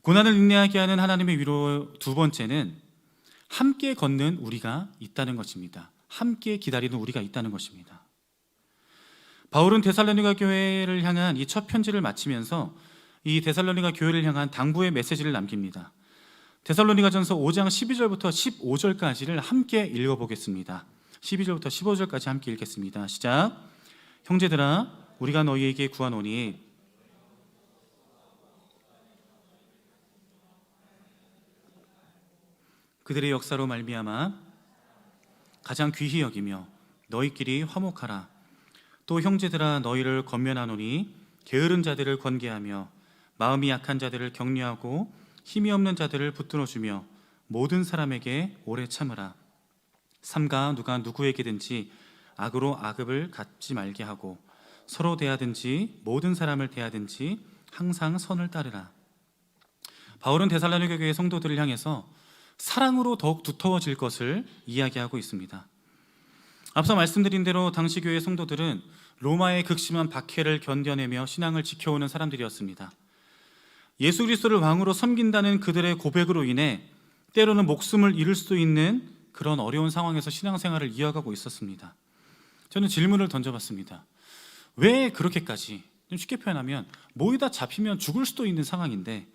고난을 인내하게 하는 하나님의 위로 두 번째는 함께 걷는 우리가 있다는 것입니다. 함께 기다리는 우리가 있다는 것입니다. 바울은 데살로니가 교회를 향한 이 첫 편지를 마치면서 이 데살로니가 교회를 향한 당부의 메시지를 남깁니다. 데살로니가전서 5장 12절부터 15절까지를 함께 읽어보겠습니다. 12절부터 15절까지 함께 읽겠습니다. 시작. 형제들아, 우리가 너희에게 구하노니 그들의 역사로 말미암아 가장 귀히 여기며 너희끼리 화목하라. 또 형제들아 너희를 권면하노니 게으른 자들을 권계하며 마음이 약한 자들을 격려하고 힘이 없는 자들을 붙들어 주며 모든 사람에게 오래 참으라. 삼가 누가 누구에게든지 악으로 악을 갚지 말게 하고 서로 대하든지 모든 사람을 대하든지 항상 선을 따르라. 바울은 데살로니가 교회 성도들을 향해서 사랑으로 더욱 두터워질 것을 이야기하고 있습니다. 앞서 말씀드린 대로 당시 교회 성도들은 로마의 극심한 박해를 견뎌내며 신앙을 지켜오는 사람들이었습니다. 예수 그리스도를 왕으로 섬긴다는 그들의 고백으로 인해 때로는 목숨을 잃을 수도 있는 그런 어려운 상황에서 신앙생활을 이어가고 있었습니다. 저는 질문을 던져봤습니다. 왜 그렇게까지, 좀 쉽게 표현하면 모이다 잡히면 죽을 수도 있는 상황인데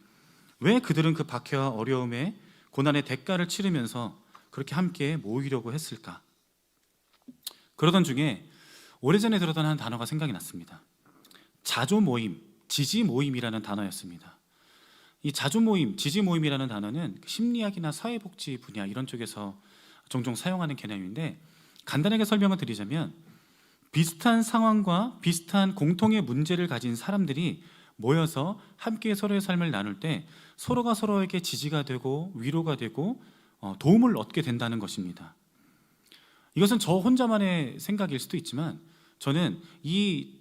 왜 그들은 그 박해와 어려움에 고난의 대가를 치르면서 그렇게 함께 모이려고 했을까? 그러던 중에 오래전에 들었던 한 단어가 생각이 났습니다. 자조 모임, 지지 모임이라는 단어였습니다. 이 자조 모임, 지지 모임이라는 단어는 심리학이나 사회복지 분야 이런 쪽에서 종종 사용하는 개념인데 간단하게 설명을 드리자면 비슷한 상황과 비슷한 공통의 문제를 가진 사람들이 모여서 함께 서로의 삶을 나눌 때 서로가 서로에게 지지가 되고 위로가 되고 도움을 얻게 된다는 것입니다. 이것은 저 혼자만의 생각일 수도 있지만 저는 이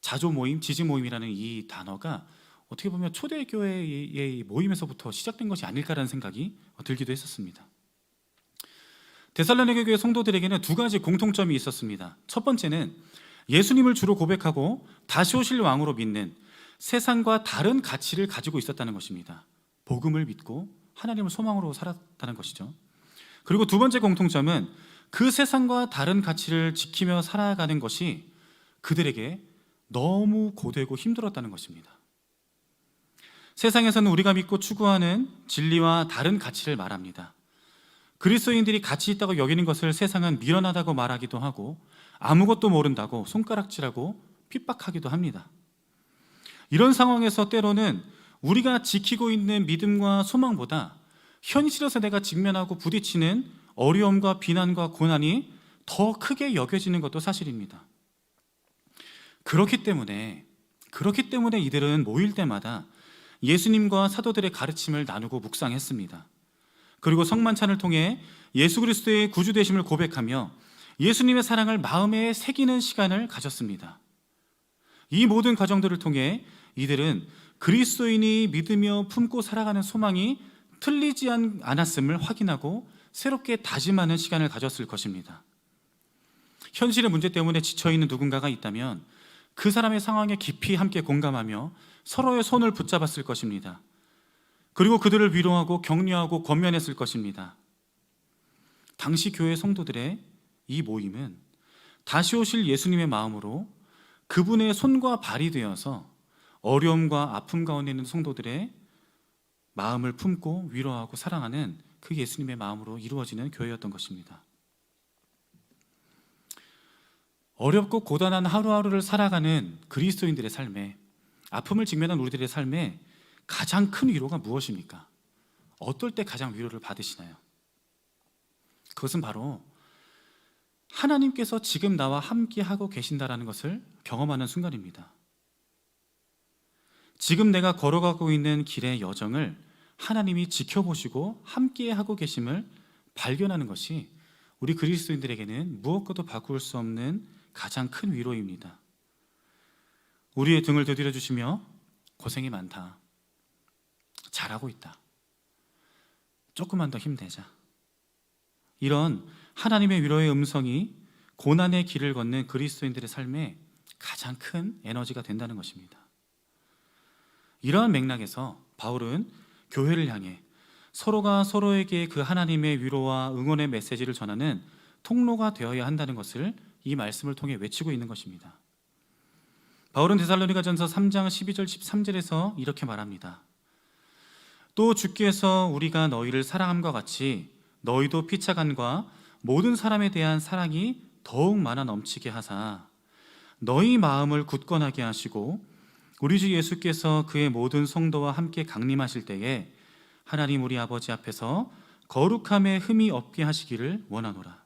자조 모임, 지지 모임이라는 이 단어가 어떻게 보면 초대교회의 모임에서부터 시작된 것이 아닐까라는 생각이 들기도 했었습니다. 데살로니가 교회 성도들에게는 두 가지 공통점이 있었습니다. 첫 번째는 예수님을 주로 고백하고 다시 오실 왕으로 믿는 세상과 다른 가치를 가지고 있었다는 것입니다. 복음을 믿고 하나님을 소망으로 살았다는 것이죠. 그리고 두 번째 공통점은 그 세상과 다른 가치를 지키며 살아가는 것이 그들에게 너무 고되고 힘들었다는 것입니다. 세상에서는 우리가 믿고 추구하는 진리와 다른 가치를 말합니다. 그리스도인들이 가치 있다고 여기는 것을 세상은 미련하다고 말하기도 하고 아무것도 모른다고 손가락질하고 핍박하기도 합니다. 이런 상황에서 때로는 우리가 지키고 있는 믿음과 소망보다 현실에서 내가 직면하고 부딪히는 어려움과 비난과 고난이 더 크게 여겨지는 것도 사실입니다. 그렇기 때문에 이들은 모일 때마다 예수님과 사도들의 가르침을 나누고 묵상했습니다. 그리고 성만찬을 통해 예수 그리스도의 구주 되심을 고백하며 예수님의 사랑을 마음에 새기는 시간을 가졌습니다. 이 모든 과정들을 통해 이들은 그리스도인이 믿으며 품고 살아가는 소망이 틀리지 않았음을 확인하고 새롭게 다짐하는 시간을 가졌을 것입니다. 현실의 문제 때문에 지쳐있는 누군가가 있다면 그 사람의 상황에 깊이 함께 공감하며 서로의 손을 붙잡았을 것입니다. 그리고 그들을 위로하고 격려하고 권면했을 것입니다. 당시 교회 성도들의 이 모임은 다시 오실 예수님의 마음으로 그분의 손과 발이 되어서 어려움과 아픔 가운데 있는 성도들의 마음을 품고 위로하고 사랑하는 그 예수님의 마음으로 이루어지는 교회였던 것입니다. 어렵고 고단한 하루하루를 살아가는 그리스도인들의 삶에, 아픔을 직면한 우리들의 삶에 가장 큰 위로가 무엇입니까? 어떨 때 가장 위로를 받으시나요? 그것은 바로 하나님께서 지금 나와 함께하고 계신다라는 것을 경험하는 순간입니다. 지금 내가 걸어가고 있는 길의 여정을 하나님이 지켜보시고 함께하고 계심을 발견하는 것이 우리 그리스도인들에게는 무엇과도 바꿀 수 없는 가장 큰 위로입니다. 우리의 등을 두드려 주시며 고생이 많다, 잘하고 있다, 조금만 더 힘내자, 이런 하나님의 위로의 음성이 고난의 길을 걷는 그리스도인들의 삶에 가장 큰 에너지가 된다는 것입니다. 이러한 맥락에서 바울은 교회를 향해 서로가 서로에게 그 하나님의 위로와 응원의 메시지를 전하는 통로가 되어야 한다는 것을 이 말씀을 통해 외치고 있는 것입니다. 바울은 데살로니가전서 3장 12절 13절에서 이렇게 말합니다. 또 주께서 우리가 너희를 사랑함과 같이 너희도 피차간과 모든 사람에 대한 사랑이 더욱 많아 넘치게 하사 너희 마음을 굳건하게 하시고 우리 주 예수께서 그의 모든 성도와 함께 강림하실 때에 하나님 우리 아버지 앞에서 거룩함에 흠이 없게 하시기를 원하노라.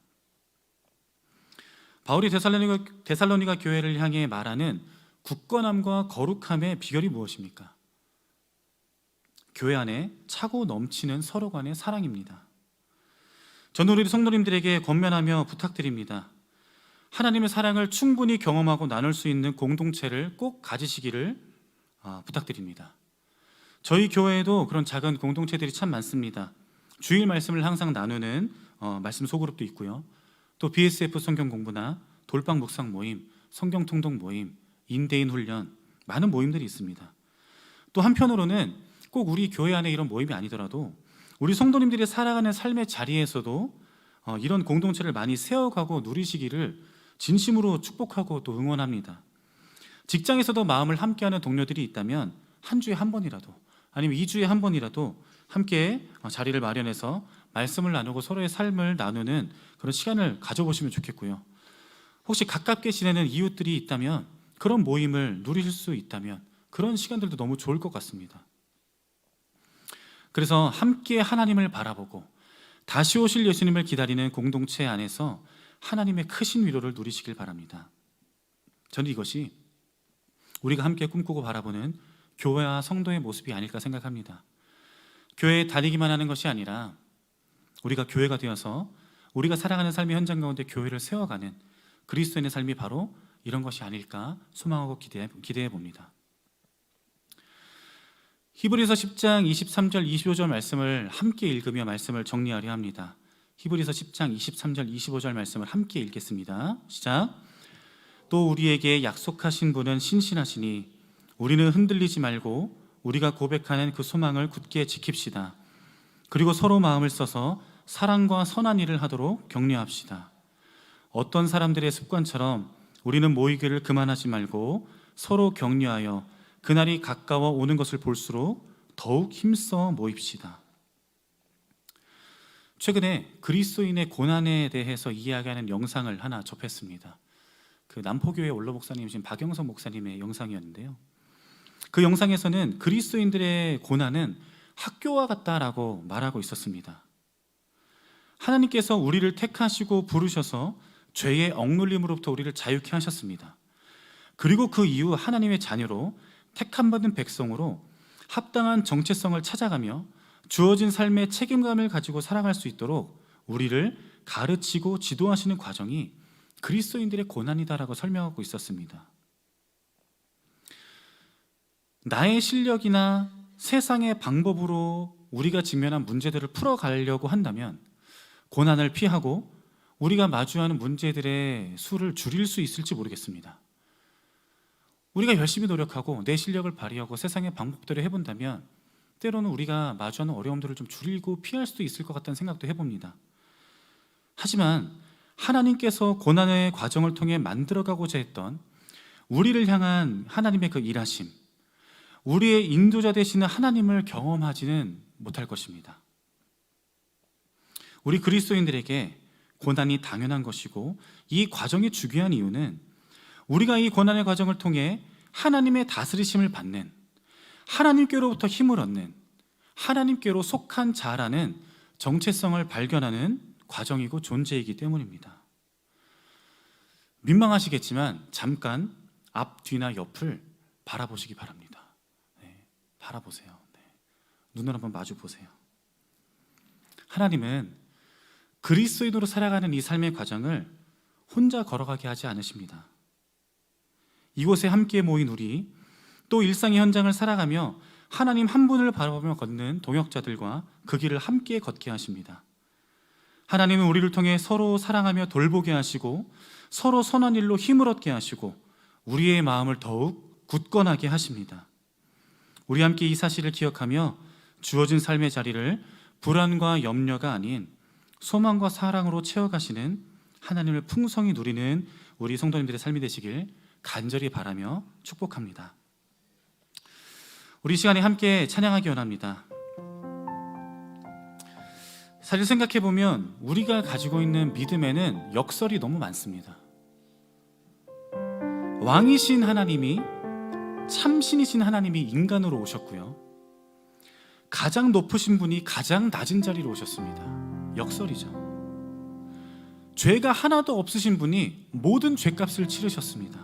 바울이 데살로니가 교회를 향해 말하는 굳건함과 거룩함의 비결이 무엇입니까? 교회 안에 차고 넘치는 서로 간의 사랑입니다. 저는 우리 성도님들에게 권면하며 부탁드립니다. 하나님의 사랑을 충분히 경험하고 나눌 수 있는 공동체를 꼭 가지시기를 부탁드립니다. 저희 교회에도 그런 작은 공동체들이 참 많습니다. 주일 말씀을 항상 나누는 말씀 소그룹도 있고요. 또 BSF 성경 공부나 돌방 묵상 모임, 성경 통독 모임, 인대인 훈련, 많은 모임들이 있습니다. 또 한편으로는 꼭 우리 교회 안에 이런 모임이 아니더라도 우리 성도님들이 살아가는 삶의 자리에서도 이런 공동체를 많이 세워가고 누리시기를 진심으로 축복하고 또 응원합니다. 직장에서도 마음을 함께하는 동료들이 있다면 한 주에 한 번이라도 아니면 2주에 한 번이라도 함께 자리를 마련해서 말씀을 나누고 서로의 삶을 나누는 그런 시간을 가져보시면 좋겠고요. 혹시 가깝게 지내는 이웃들이 있다면 그런 모임을 누리실 수 있다면 그런 시간들도 너무 좋을 것 같습니다. 그래서 함께 하나님을 바라보고 다시 오실 예수님을 기다리는 공동체 안에서 하나님의 크신 위로를 누리시길 바랍니다. 저는 이것이 우리가 함께 꿈꾸고 바라보는 교회와 성도의 모습이 아닐까 생각합니다. 교회에 다니기만 하는 것이 아니라 우리가 교회가 되어서 우리가 살아가는 삶의 현장 가운데 교회를 세워가는 그리스도인의 삶이 바로 이런 것이 아닐까 소망하고 기대해 봅니다. 히브리서 10장 23절 25절 말씀을 함께 읽으며 말씀을 정리하려 합니다. 히브리서 10장 23절 25절 말씀을 함께 읽겠습니다. 시작. 또 우리에게 약속하신 분은 신실하시니 우리는 흔들리지 말고 우리가 고백하는 그 소망을 굳게 지킵시다. 그리고 서로 마음을 써서 사랑과 선한 일을 하도록 격려합시다. 어떤 사람들의 습관처럼 우리는 모이기를 그만하지 말고 서로 격려하여 그날이 가까워 오는 것을 볼수록 더욱 힘써 모입시다. 최근에 그리스도인의 고난에 대해서 이야기하는 영상을 하나 접했습니다. 그 남포교회 원로 목사님이신 박영석 목사님의 영상이었는데요. 그 영상에서는 그리스도인들의 고난은 학교와 같다라고 말하고 있었습니다. 하나님께서 우리를 택하시고 부르셔서 죄의 억눌림으로부터 우리를 자유케 하셨습니다. 그리고 그 이후 하나님의 자녀로 택함받은 백성으로 합당한 정체성을 찾아가며 주어진 삶의 책임감을 가지고 살아갈 수 있도록 우리를 가르치고 지도하시는 과정이 그리스도인들의 고난이다라고 설명하고 있었습니다. 나의 실력이나 세상의 방법으로 우리가 직면한 문제들을 풀어가려고 한다면 고난을 피하고 우리가 마주하는 문제들의 수를 줄일 수 있을지 모르겠습니다. 우리가 열심히 노력하고 내 실력을 발휘하고 세상의 방법대로 해본다면 때로는 우리가 마주하는 어려움들을 좀 줄이고 피할 수도 있을 것 같다는 생각도 해봅니다. 하지만 하나님께서 고난의 과정을 통해 만들어가고자 했던 우리를 향한 하나님의 그 일하심, 우리의 인도자 되시는 하나님을 경험하지는 못할 것입니다. 우리 그리스도인들에게 고난이 당연한 것이고 이 과정이 중요한 이유는 우리가 이 고난의 과정을 통해 하나님의 다스리심을 받는, 하나님께로부터 힘을 얻는, 하나님께로 속한 자라는 정체성을 발견하는 과정이고 존재이기 때문입니다. 민망하시겠지만 잠깐 앞, 뒤나 옆을 바라보시기 바랍니다. 바라보세요. 눈을 한번 마주 보세요. 하나님은 그리스도인으로 살아가는 이 삶의 과정을 혼자 걸어가게 하지 않으십니다. 이곳에 함께 모인 우리, 또 일상의 현장을 살아가며 하나님 한 분을 바라보며 걷는 동역자들과 그 길을 함께 걷게 하십니다. 하나님은 우리를 통해 서로 사랑하며 돌보게 하시고 서로 선한 일로 힘을 얻게 하시고 우리의 마음을 더욱 굳건하게 하십니다. 우리 함께 이 사실을 기억하며 주어진 삶의 자리를 불안과 염려가 아닌 소망과 사랑으로 채워가시는 하나님을 풍성히 누리는 우리 성도님들의 삶이 되시길 간절히 바라며 축복합니다. 우리 시간에 함께 찬양하기 원합니다. 사실 생각해보면 우리가 가지고 있는 믿음에는 역설이 너무 많습니다. 왕이신 하나님이, 참신이신 하나님이 인간으로 오셨고요, 가장 높으신 분이 가장 낮은 자리로 오셨습니다. 역설이죠. 죄가 하나도 없으신 분이 모든 죄값을 치르셨습니다.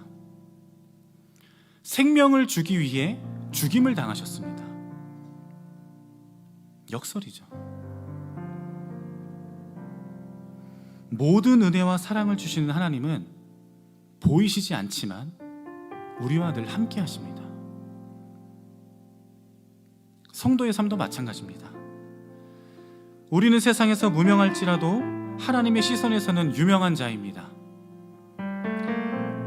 생명을 주기 위해 죽임을 당하셨습니다. 역설이죠. 모든 은혜와 사랑을 주시는 하나님은 보이시지 않지만 우리와 늘 함께 하십니다. 성도의 삶도 마찬가지입니다. 우리는 세상에서 무명할지라도 하나님의 시선에서는 유명한 자입니다.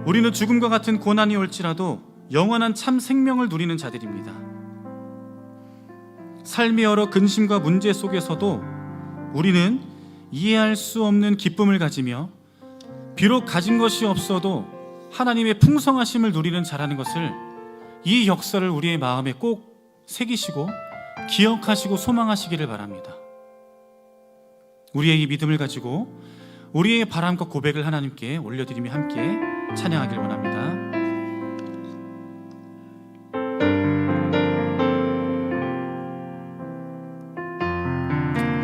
우리는 죽음과 같은 고난이 올지라도 영원한 참 생명을 누리는 자들입니다. 삶의 여러 근심과 문제 속에서도 우리는 이해할 수 없는 기쁨을 가지며 비록 가진 것이 없어도 하나님의 풍성하심을 누리는 자라는 것을, 이 역사를 우리의 마음에 꼭 새기시고 기억하시고 소망하시기를 바랍니다. 우리의 이 믿음을 가지고 우리의 바람과 고백을 하나님께 올려드리며 함께 찬양하길 원합니다.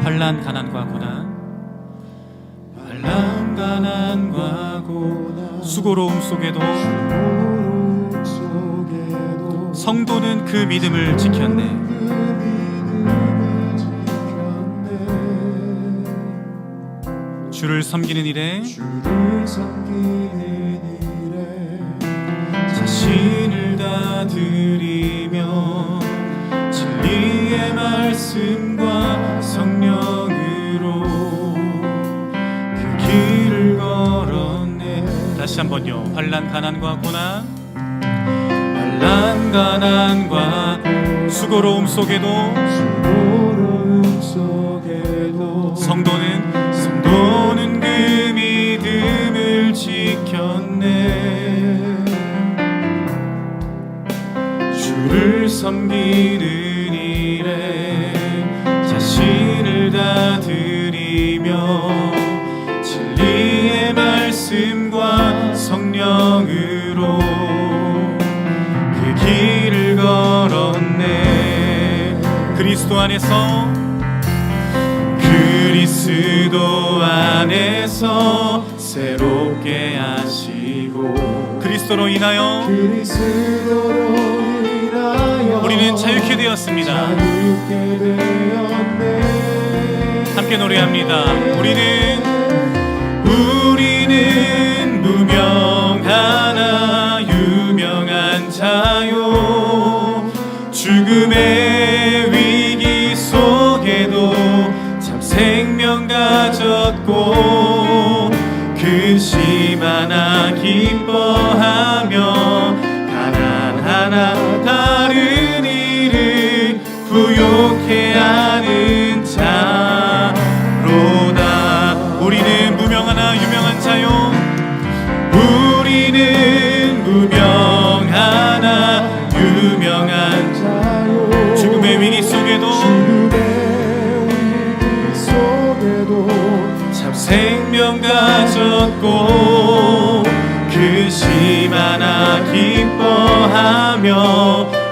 환난, 가난과 고난, 환난, 가난과 고난, 수고로움 속에도 성도는 그 믿음을 지켰네. 주를 섬기는 일에 자신을 다 드리며 진리의 말씀과 성령으로 그 길을 걸었네. 다시 한번요. 환난, 가난과 고난, 환난, 가난과 수고로움 속에도 성도는 그 믿음을 지켰네. 주를 섬기는 일에 자신을 다 드리며 진리의 말씀과 성령으로 그 길을 걸었네. 그리스도 안에서 새롭게 하시고 그리스도로 인하여 우리는 자유케 되었습니다. 함께 노래합니다. 우리는 무명하나 유명한 자요. 죽음의 위기 속에도 참 생명 가졌고 근심 하나 기뻐하며 가난 하나 다른 일을 부욕해 하는 자로다. 우리는 무명하나 유명한 자요. 우리는 무명하나 유명한 자요. 죽음의 위기 속에도 참 생명 가졌고 근심 하나 기뻐하며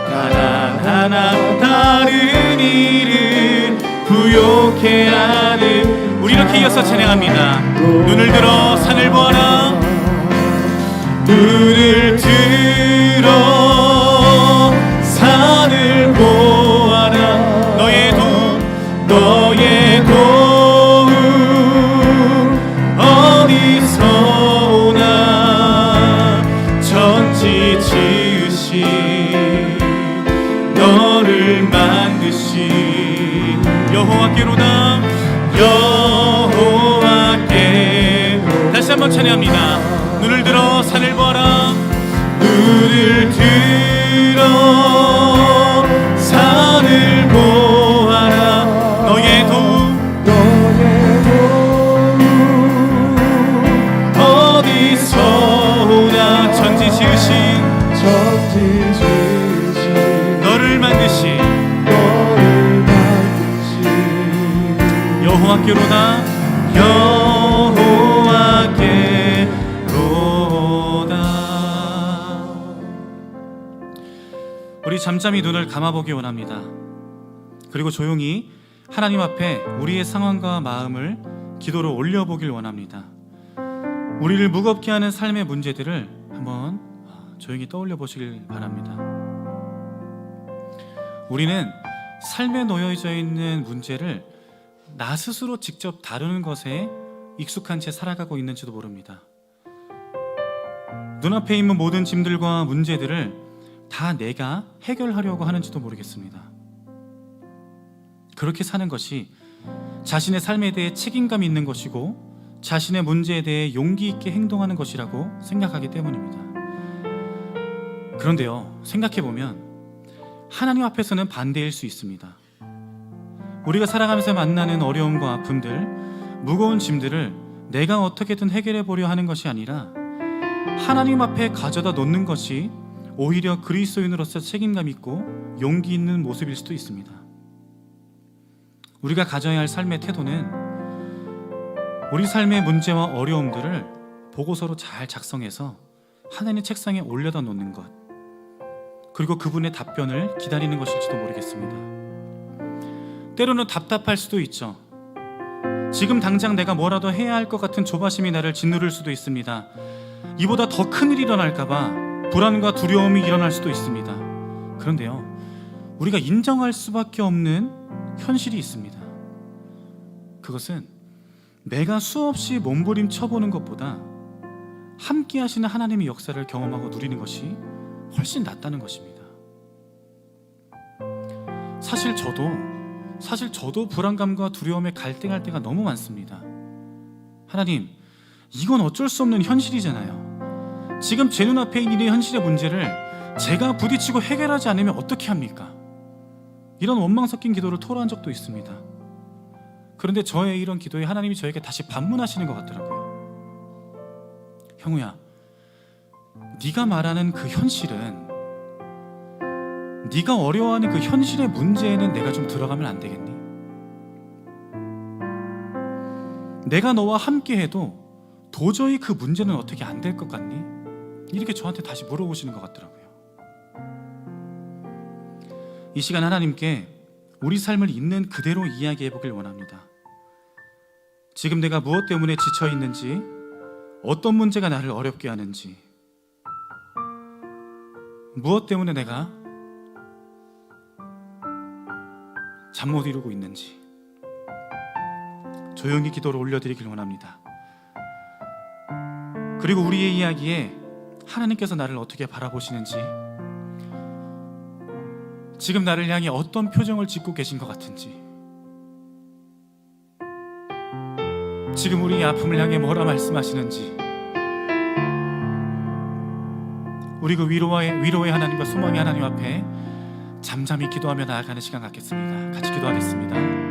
가난 하나 다른 일을 부욕해 하는. 우리 이렇게 이어서 찬양합니다. 눈을 들어 산을 보아라. 눈을 들어 산을 보아라. 너의 도움 어디서 오나. 천지 지으신 너를 만드신 여호와께로다. 여호와께. 다시 한번 찬양합니다. 눈을 들어 산을 보아라. 눈을 들어 산을 보아라. 너의 도움 어디서 오나. 천지 지으신 너를 만드신 여호와께로다. 우리 잠잠히 눈을 감아보기 원합니다. 그리고 조용히 하나님 앞에 우리의 상황과 마음을 기도로 올려보길 원합니다. 우리를 무겁게 하는 삶의 문제들을 한번 조용히 떠올려 보시길 바랍니다. 우리는 삶에 놓여져 있는 문제를 나 스스로 직접 다루는 것에 익숙한 채 살아가고 있는지도 모릅니다. 눈앞에 있는 모든 짐들과 문제들을 다 내가 해결하려고 하는지도 모르겠습니다. 그렇게 사는 것이 자신의 삶에 대해 책임감 있는 것이고 자신의 문제에 대해 용기 있게 행동하는 것이라고 생각하기 때문입니다. 그런데요, 생각해보면 하나님 앞에서는 반대일 수 있습니다. 우리가 살아가면서 만나는 어려움과 아픔들, 무거운 짐들을 내가 어떻게든 해결해 보려 하는 것이 아니라 하나님 앞에 가져다 놓는 것이 오히려 그리스도인으로서 책임감 있고 용기 있는 모습일 수도 있습니다. 우리가 가져야 할 삶의 태도는 우리 삶의 문제와 어려움들을 보고서로 잘 작성해서 하나님 책상에 올려다 놓는 것, 그리고 그분의 답변을 기다리는 것일지도 모르겠습니다. 때로는 답답할 수도 있죠. 지금 당장 내가 뭐라도 해야 할 것 같은 조바심이 나를 짓누를 수도 있습니다. 이보다 더 큰 일이 일어날까봐 불안과 두려움이 일어날 수도 있습니다. 그런데요, 우리가 인정할 수밖에 없는 현실이 있습니다. 그것은 내가 수없이 몸부림쳐보는 것보다 함께 하시는 하나님의 역사를 경험하고 누리는 것이 훨씬 낫다는 것입니다. 사실 저도 불안감과 두려움에 갈등할 때가 너무 많습니다. 하나님, 이건 어쩔 수 없는 현실이잖아요. 지금 제 눈앞에 있는 현실의 문제를 제가 부딪히고 해결하지 않으면 어떻게 합니까? 이런 원망 섞인 기도를 토로한 적도 있습니다. 그런데 저의 이런 기도에 하나님이 저에게 다시 반문하시는 것 같더라고요. 형우야, 네가 말하는 그 현실은, 네가 어려워하는 그 현실의 문제에는 내가 좀 들어가면 안 되겠니? 내가 너와 함께 해도 도저히 그 문제는 어떻게 안 될 것 같니? 이렇게 저한테 다시 물어보시는 것 같더라고요. 이 시간 하나님께 우리 삶을 있는 그대로 이야기해 보길 원합니다. 지금 내가 무엇 때문에 지쳐 있는지, 어떤 문제가 나를 어렵게 하는지, 무엇 때문에 내가 잠 못 이루고 있는지 조용히 기도를 올려드리길 원합니다. 그리고 우리의 이야기에 하나님께서 나를 어떻게 바라보시는지, 지금 나를 향해 어떤 표정을 짓고 계신 것 같은지, 지금 우리의 아픔을 향해 뭐라 말씀하시는지, 우리 그 위로의 하나님과 소망의 하나님 앞에 잠잠히 기도하며 나아가는 시간 갖겠습니다. 같이 기도하겠습니다.